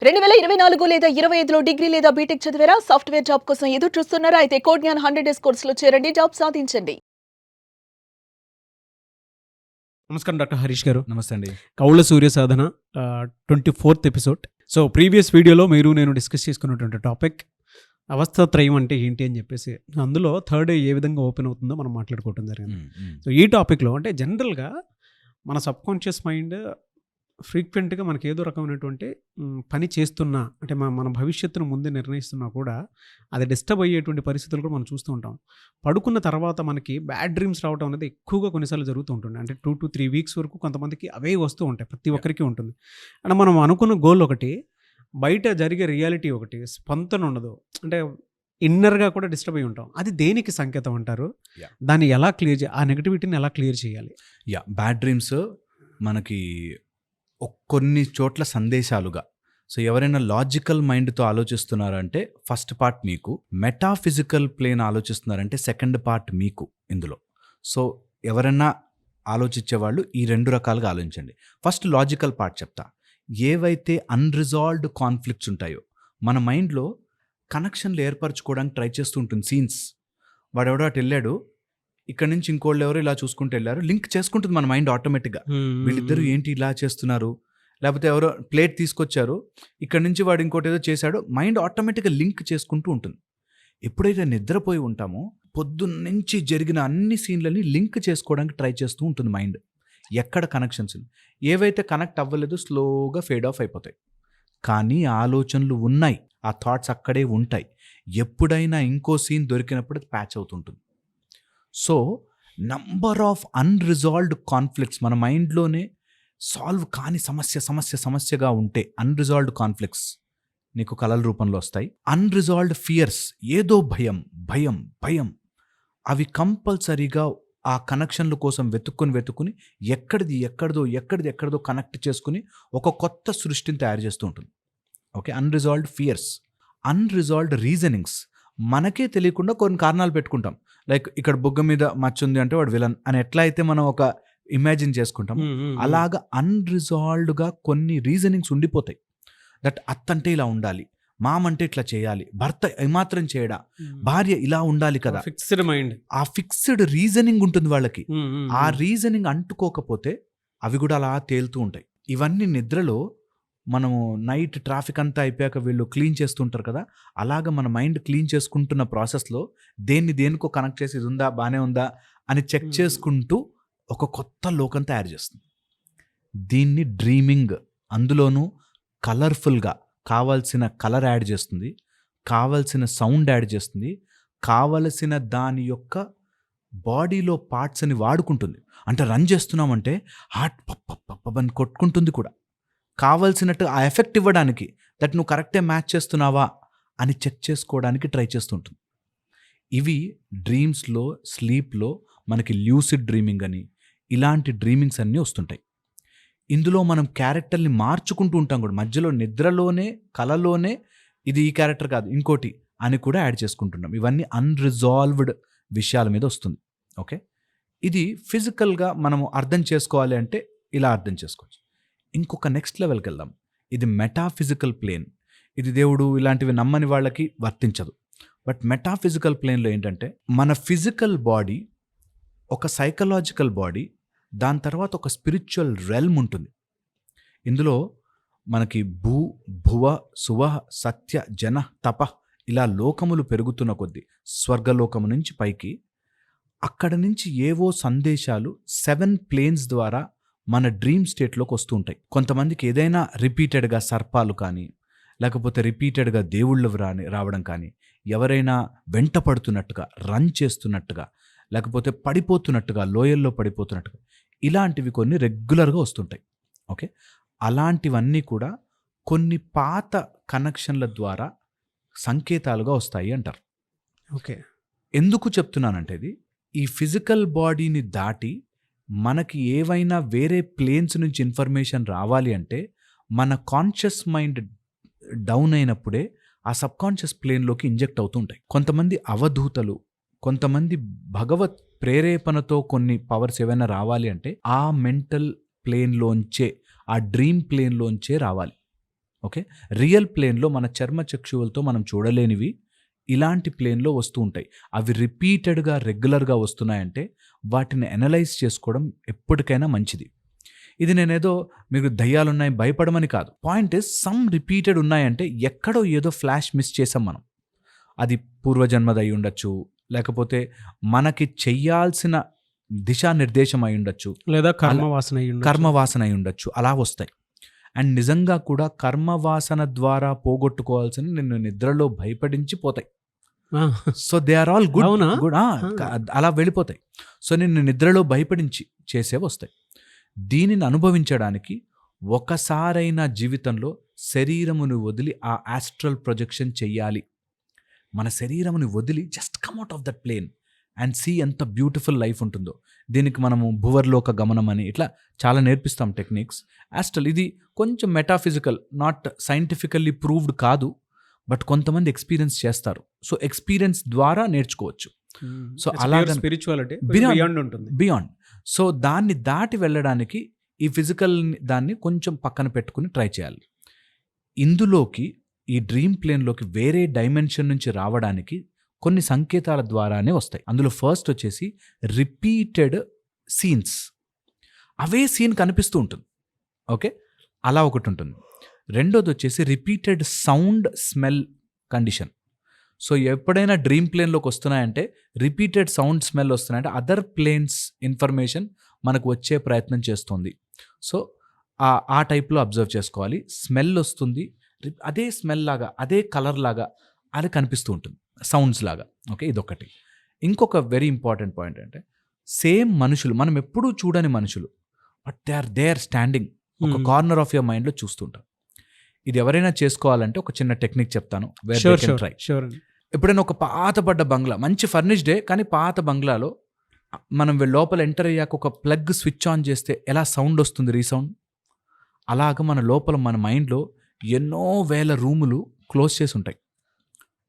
2024 లేదా 25లో డిగ్రీ లేదా బీటెక్ చదివారా? సాఫ్ట్‌వేర్ జాబ్ కోసం ఎదురు చూస్తున్నారా? అయితే కోడ్ జ్ఞాన్ 100 డేస్ కోర్సులో చేరండి. జాబ్ సాధించండి. నమస్కారం డాక్టర్ హరీష్ గారు. నమస్తే అండి. కౌళ్ళ సూర్య సాధన 24th ఎపిసోడ్. సో ప్రీవియస్ వీడియోలో మీరు నేను డిస్కస్ చేసుకున్నటువంటి టాపిక్ అవస్థాత్రయం అంటే ఏంటి అని చెప్పేసి, అందులో థర్డ్ ఏ విధంగా ఓపెన్ అవుతుందో మనం మాట్లాడుకోవటం జరిగింది. సో ఈ టాపిక్లో అంటే జనరల్గా మన సబ్కాన్షియస్ మైండ్ ఫ్రీక్వెంట్గా మనకి ఏదో రకమైనటువంటి పని చేస్తున్నా అంటే మన భవిష్యత్తును ముందే నిర్ణయిస్తున్నా కూడా అది డిస్టర్బ్ అయ్యేటువంటి పరిస్థితులు కూడా మనం చూస్తూ ఉంటాం. పడుకున్న తర్వాత మనకి బ్యాడ్ డ్రీమ్స్ రావడం అనేది ఎక్కువగా కొన్నిసార్లు జరుగుతూ ఉంటుంది. అంటే 2 to 3 వీక్స్ వరకు కొంతమందికి అవే వస్తూ ఉంటాయి, ప్రతి ఒక్కరికి ఉంటుంది. అండ్ మనం అనుకున్న గోల్ ఒకటి, బయట జరిగే రియాలిటీ ఒకటి, స్పందన ఉండదు. అంటే ఇన్నర్గా కూడా డిస్టర్బ్ అయి ఉంటాం. అది దేనికి సంకేతం అంటారు? దాన్ని ఎలా క్లియర్ ఆ నెగటివిటీని ఎలా క్లియర్ చేయాలి? బ్యాడ్ డ్రీమ్స్ మనకి కొన్ని చోట్ల సందేశాలుగా. సో ఎవరైనా లాజికల్ మైండ్తో ఆలోచిస్తున్నారంటే ఫస్ట్ పార్ట్ మీకు, మెటాఫిజికల్ ప్లేన్ ఆలోచిస్తున్నారంటే సెకండ్ పార్ట్ మీకు ఇందులో. సో ఎవరైనా ఆలోచించేవాళ్ళు ఈ 2 రకాలుగా ఆలోచించండి. ఫస్ట్ లాజికల్ పార్ట్ చెప్తా. ఏవైతే అన్రిజాల్వ్డ్ కాన్ఫ్లిక్ట్స్ ఉంటాయో మన మైండ్లో కనెక్షన్లు ఏర్పరచుకోవడానికి ట్రై చేస్తూ ఉంటుంది. సీన్స్, వాడెవడో అటు వెళ్ళాడు, ఇక్కడ నుంచి ఇంకోళ్ళు ఎవరో ఇలా చూసుకుంటూ వెళ్ళారు, లింక్ చేసుకుంటుంది మన మైండ్ ఆటోమేటిక్గా. వీళ్ళిద్దరూ ఏంటి ఇలా చేస్తున్నారు, లేకపోతే ఎవరో ప్లేట్ తీసుకొచ్చారు, ఇక్కడ నుంచి వాడు ఇంకోటి ఏదో చేశాడు, మైండ్ ఆటోమేటిక్గా లింక్ చేసుకుంటూ ఉంటుంది. ఎప్పుడైతే నిద్రపోయి ఉంటామో పొద్దున్నుంచి జరిగిన అన్ని సీన్లని లింక్ చేసుకోవడానికి ట్రై చేస్తూ ఉంటుంది మైండ్. ఎక్కడ కనెక్షన్స్ ఏవైతే కనెక్ట్ అవ్వలేదు స్లోగా ఫేడ్ ఆఫ్ అయిపోతాయి. కానీ ఆలోచనలు ఉన్నాయి, ఆ థాట్స్ అక్కడే ఉంటాయి. ఎప్పుడైనా ఇంకో సీన్ దొరికినప్పుడు ప్యాచ్ అవుతుంటుంది. So number of unresolved conflicts మన మైండ్లోనే సాల్వ్ కాని సమస్యగా ఉంటే, అన్రిజాల్వ్డ్ కాన్ఫ్లిక్ట్స్ నీకు కలల రూపంలో వస్తాయి. అన్రిజాల్వ్డ్ ఫియర్స్, ఏదో భయం, అవి కంపల్సరీగా ఆ కనెక్షన్ల కోసం వెతుక్కుని ఎక్కడిదో కనెక్ట్ చేసుకుని ఒక కొత్త సృష్టిని తయారు చేస్తూ ఉంటుంది. Okay, unresolved fears. Unresolved reasonings, మనకే తెలియకుండా కొన్ని కారణాలు పెట్టుకుంటాం. లైక్ ఇక్కడ బుగ్గ మీద మచ్చ ఉంది అంటే వాడు విలన్ అని ఎట్లా అయితే మనం ఒక ఇమాజిన్ చేసుకుంటాం, అలాగా అన్రిజాల్వ్డ్గా కొన్ని రీజనింగ్స్ ఉండిపోతాయి. దట్ అత్తంటే ఇలా ఉండాలి, మామంటే ఇట్లా చేయాలి, భర్త ఏమాత్రం చేయడా, భార్య ఇలా ఉండాలి కదా, ఫిక్స్డ్ మైండ్. ఆ ఫిక్స్డ్ రీజనింగ్ ఉంటుంది వాళ్ళకి. ఆ రీజనింగ్ అంటుకోకపోతే అవి కూడా అలా తేలుతూ ఉంటాయి. ఇవన్నీ నిద్రలో మనము నైట్ ట్రాఫిక్ అంతా అయిపోయాక వీళ్ళు క్లీన్ చేస్తుంటారు కదా, అలాగ మన మైండ్ క్లీన్ చేసుకుంటున్న ప్రాసెస్లో దేనికో కనెక్ట్ చేసి ఇది ఉందా, బాగానే ఉందా అని చెక్ చేసుకుంటూ ఒక కొత్త లోకం తయారు చేస్తుంది. దీన్ని డ్రీమింగ్. అందులోనూ కలర్ఫుల్గా కావాల్సిన కలర్ యాడ్ చేస్తుంది, కావాల్సిన సౌండ్ యాడ్ చేస్తుంది, కావలసిన దాని యొక్క బాడీలో పార్ట్స్ని వాడుకుంటుంది. అంటే రన్ చేస్తున్నామంటే హార్ట్ పప్పని కొట్టుకుంటుంది కూడా, కావాల్సినట్టు ఆ ఎఫెక్ట్ ఇవ్వడానికి, దట్ నువ్వు కరెక్టే మ్యాచ్ చేస్తున్నావా అని చెక్ చేసుకోవడానికి ట్రై చేస్తుంటుంది. ఇవి డ్రీమ్స్లో, స్లీప్లో మనకి ల్యూసిడ్ డ్రీమింగ్ అని ఇలాంటి డ్రీమింగ్స్ అన్నీ వస్తుంటాయి. ఇందులో మనం క్యారెక్టర్ని మార్చుకుంటూ ఉంటాం కూడా, మధ్యలో నిద్రలోనే కలలోనే ఇది ఈ క్యారెక్టర్ కాదు ఇంకోటి అని కూడా యాడ్ చేసుకుంటున్నాం. ఇవన్నీ అన్రిజాల్వ్డ్ విషయాల మీద వస్తుంది. ఓకే, ఇది ఫిజికల్గా మనము అర్థం చేసుకోవాలి అంటే ఇలా అర్థం చేసుకోవచ్చు. ఇంకొక నెక్స్ట్ లెవెల్కి వెళ్దాం. ఇది మెటాఫిజికల్ ప్లేన్. ఇది దేవుడు ఇలాంటివి నమ్మని వాళ్ళకి వర్తించదు. బట్ మెటాఫిజికల్ ప్లేన్లో ఏంటంటే మన ఫిజికల్ బాడీ, ఒక సైకలాజికల్ బాడీ, దాని తర్వాత ఒక స్పిరిచువల్ రెల్మ్ ఉంటుంది. ఇందులో మనకి భువ సువ సత్య జన తప ఇలా లోకములు పెరుగుతున్న కొద్దీ, స్వర్గలోకము నుంచి పైకి, అక్కడ నుంచి ఏవో సందేశాలు 7 ప్లేన్స్ ద్వారా మన డ్రీమ్ స్టేట్లోకి వస్తూ ఉంటాయి. కొంతమందికి ఏదైనా రిపీటెడ్గా సర్పాలు కానీ, లేకపోతే రిపీటెడ్గా దేవుళ్ళు రావడం కానీ, ఎవరైనా వెంట పడుతున్నట్టుగా, రన్ చేస్తున్నట్టుగా, లేకపోతే పడిపోతున్నట్టుగా, లోయల్లో పడిపోతున్నట్టుగా, ఇలాంటివి కొన్ని రెగ్యులర్గా వస్తుంటాయి. ఓకే, అలాంటివన్నీ కూడా కొన్ని పాత కనెక్షన్ల ద్వారా సంకేతాలుగా వస్తాయి అంటారు. ఓకే, ఎందుకు చెప్తున్నానంటే ఇది, ఈ ఫిజికల్ బాడీని దాటి మనకి ఏవైనా వేరే ప్లేన్స్ నుంచి ఇన్ఫర్మేషన్ రావాలి అంటే మన కాన్షియస్ మైండ్ డౌన్ అయినప్పుడే ఆ సబ్కాన్షియస్ ప్లేన్లోకి ఇంజెక్ట్ అవుతూ ఉంటాయి. కొంతమంది అవధూతలు, కొంతమంది భగవత్ ప్రేరేపణతో కొన్ని పవర్స్ ఏవైనా రావాలి అంటే ఆ మెంటల్ ప్లేన్లోంచే, ఆ డ్రీమ్ ప్లేన్లోంచే రావాలి. ఓకే, రియల్ ప్లేన్లో మన చర్మ చక్షువులతో మనం చూడలేనివి ఇలాంటి ప్లేన్లో వస్తూ ఉంటాయి. అవి రిపీటెడ్గా రెగ్యులర్గా వస్తున్నాయంటే వాటిని అనలైజ్ చేసుకోవడం ఎప్పటికైనా మంచిది. ఇది నేనేదో మీకు దయ్యాలున్నాయి భయపడమని కాదు. పాయింట్ ఇస్ సమ్ రిపీటెడ్ ఉన్నాయంటే ఎక్కడో ఏదో ఫ్లాష్ మిస్ చేసాం మనం. అది పూర్వజన్మది అయి ఉండొచ్చు, లేకపోతే మనకి చెయ్యాల్సిన దిశానిర్దేశం అయి ఉండొచ్చు, లేదా కర్మవాసన కర్మవాసన అయి ఉండొచ్చు. అలా వస్తాయి. అండ్ నిజంగా కూడా కర్మవాసన ద్వారా పోగొట్టుకోవాల్సిన నిన్ను నిద్రలో భయపడించి పోతాయి. So they are all good అవునా? గుడ్ అలా వెళ్ళిపోతాయి. సో నిన్ను నిద్రలో భయపడించి చేసేవి వస్తాయి. దీనిని అనుభవించడానికి ఒకసారైనా జీవితంలో శరీరమును వదిలి ఆ ఆస్ట్రల్ ప్రొజెక్షన్ చెయ్యాలి. మన శరీరముని వదిలి just come out of that plane and see ఎంత బ్యూటిఫుల్ లైఫ్ ఉంటుందో. దీనికి మనము భువర్లోక గమనం అని ఇట్లా చాలా నేర్పిస్తాం టెక్నిక్స్. ఆస్ట్రల్ ఇది కొంచెం మెటాఫిజికల్, నాట్ సైంటిఫికల్లీ ప్రూవ్డ్ కాదు, బట్ కొంతమంది ఎక్స్పీరియన్స్ చేస్తారు. సో ఎక్స్పీరియన్స్ ద్వారా నేర్చుకోవచ్చు. సో అలా స్పిరిచువాలిటీ ఉంటుంది బియాండ్. సో దాన్ని దాటి వెళ్ళడానికి ఈ ఫిజికల్ దాన్ని కొంచెం పక్కన పెట్టుకుని ట్రై చేయాలి. ఇందులోకి ఈ డ్రీమ్ ప్లేన్లోకి వేరే డైమెన్షన్ నుంచి రావడానికి కొన్ని సంకేతాల ద్వారానే వస్తాయి. అందులో ఫస్ట్ వచ్చేసి రిపీటెడ్ సీన్స్, అవే సీన్ కనిపిస్తూ ఉంటుంది. ఓకే, అలా ఒకటి ఉంటుంది. రెండోది వచ్చేసి repeated sound smell condition. So ఎప్పుడైనా డ్రీమ్ ప్లేన్లోకి వస్తున్నాయంటే రిపీటెడ్ సౌండ్ స్మెల్ వస్తున్నాయంటే అదర్ ప్లేన్స్ ఇన్ఫర్మేషన్ మనకు వచ్చే ప్రయత్నం చేస్తుంది. సో ఆ టైప్లో అబ్జర్వ్ చేసుకోవాలి. స్మెల్ వస్తుంది, అదే స్మెల్ లాగా అదే కలర్ లాగా అది కనిపిస్తూ ఉంటుంది, సౌండ్స్ లాగా. ఓకే, ఇదొకటి. ఇంకొక వెరీ ఇంపార్టెంట్ పాయింట్ అంటే సేమ్ మనుషులు, మనం ఎప్పుడూ చూడని మనుషులు, బట్ దే ఆర్ స్టాండింగ్ ఒక కార్నర్ ఆఫ్ యువర్ మైండ్లో చూస్తుంటారు. ఇది ఎవరైనా చేసుకోవాలంటే ఒక చిన్న టెక్నిక్ చెప్తాను. ట్రై. ఎప్పుడైనా ఒక పాతపడ్డ బంగ్లా, మంచి ఫర్నిష్డే కానీ పాత బంగ్లాలో మనం లోపల ఎంటర్ అయ్యాక ఒక ప్లగ్ స్విచ్ ఆన్ చేస్తే ఎలా సౌండ్ వస్తుంది, రీసౌండ్, అలాగ మన లోపల మన మైండ్లో ఎన్నో వేల రూములు క్లోజ్ చేసి ఉంటాయి,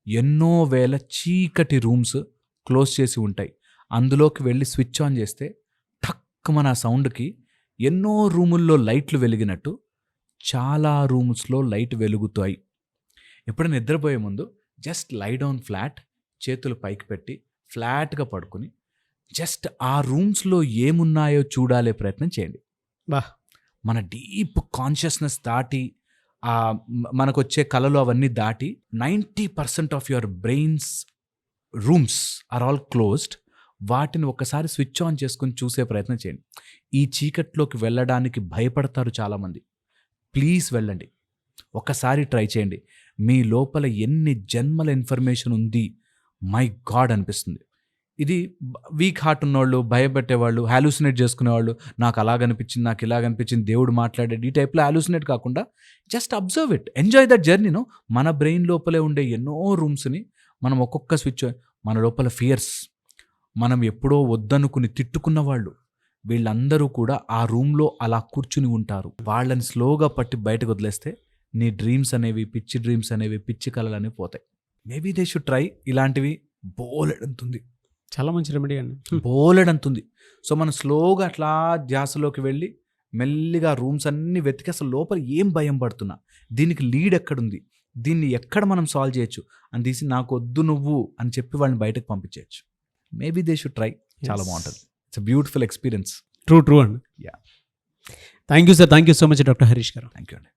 ఎన్నో వేల చీకటి రూమ్స్ క్లోజ్ చేసి ఉంటాయి. అందులోకి వెళ్ళి స్విచ్ ఆన్ చేస్తే టక్ మన సౌండ్కి ఎన్నో రూముల్లో లైట్లు వెలిగినట్టు చాలా రూమ్స్లో లైట్ వెలుగుతాయి. ఎప్పుడైనా నిద్రపోయే ముందు జస్ట్ లై డౌన్ ఫ్లాట్, చేతులు పైకి పెట్టి ఫ్లాట్గా పడుకుని జస్ట్ ఆ రూమ్స్లో ఏమున్నాయో చూడాలే ప్రయత్నం చేయండి. మన డీప్ కాన్షియస్నెస్ దాటి మనకు వచ్చే కళలు అవన్నీ దాటి 90% of your brains rooms are all closed. వాటిని ఒకసారి స్విచ్ ఆన్ చేసుకుని చూసే ప్రయత్నం చేయండి. ఈ చీకట్లోకి వెళ్ళడానికి భయపడతారు చాలామంది. ప్లీజ్ వెళ్ళండి, ఒకసారి ట్రై చేయండి. మీ లోపల ఎన్ని జన్మల ఇన్ఫర్మేషన్ ఉంది, మై గాడ్ అనిపిస్తుంది. ఇది వీక్ హార్ట్ ఉన్నవాళ్ళు, భయపెట్టేవాళ్ళు, హాలూసినేట్ చేసుకునేవాళ్ళు, నాకు అలాగనిపించింది, నాకు ఇలాగనిపించింది, దేవుడు మాట్లాడేది, ఈ టైప్లో హాలూసినేట్ కాకుండా just observe it, enjoy that జర్నీను. మన బ్రెయిన్ లోపలే ఉండే ఎన్నో రూమ్స్ని మనం ఒక్కొక్క స్విచ్, మన లోపల ఫియర్స్, మనం ఎప్పుడో వద్దనుకుని తిట్టుకున్న వాళ్ళు, వీళ్ళందరూ కూడా ఆ రూమ్లో అలా కూర్చుని ఉంటారు. వాళ్ళని స్లోగా పట్టి బయటకు వదిలేస్తే నీ డ్రీమ్స్ అనేవి, పిచ్చి డ్రీమ్స్ అనేవి, పిచ్చి కళలు అనేవి పోతాయి. Maybe they should try. ఇలాంటివి బోలెడంతుంది, చాలా మంచి రెమెడీ అండి, బోలెడంతుంది. సో మనం స్లోగా అట్లా ధ్యాసలోకి వెళ్ళి మెల్లిగా రూమ్స్ అన్నీ వెతికి అసలు లోపల ఏం భయం పడుతున్నా, దీనికి లీడ్ ఎక్కడుంది, దీన్ని ఎక్కడ మనం సాల్వ్ చేయొచ్చు అని తీసి నాకు వద్దు నువ్వు అని చెప్పి వాళ్ళని బయటకు పంపించవచ్చు. Maybe they should try. చాలా బాగుంటుంది. It's a beautiful experience. True అండి. Yeah, thank you sir, thank you so much doctor Harish garu. Thank you అండి.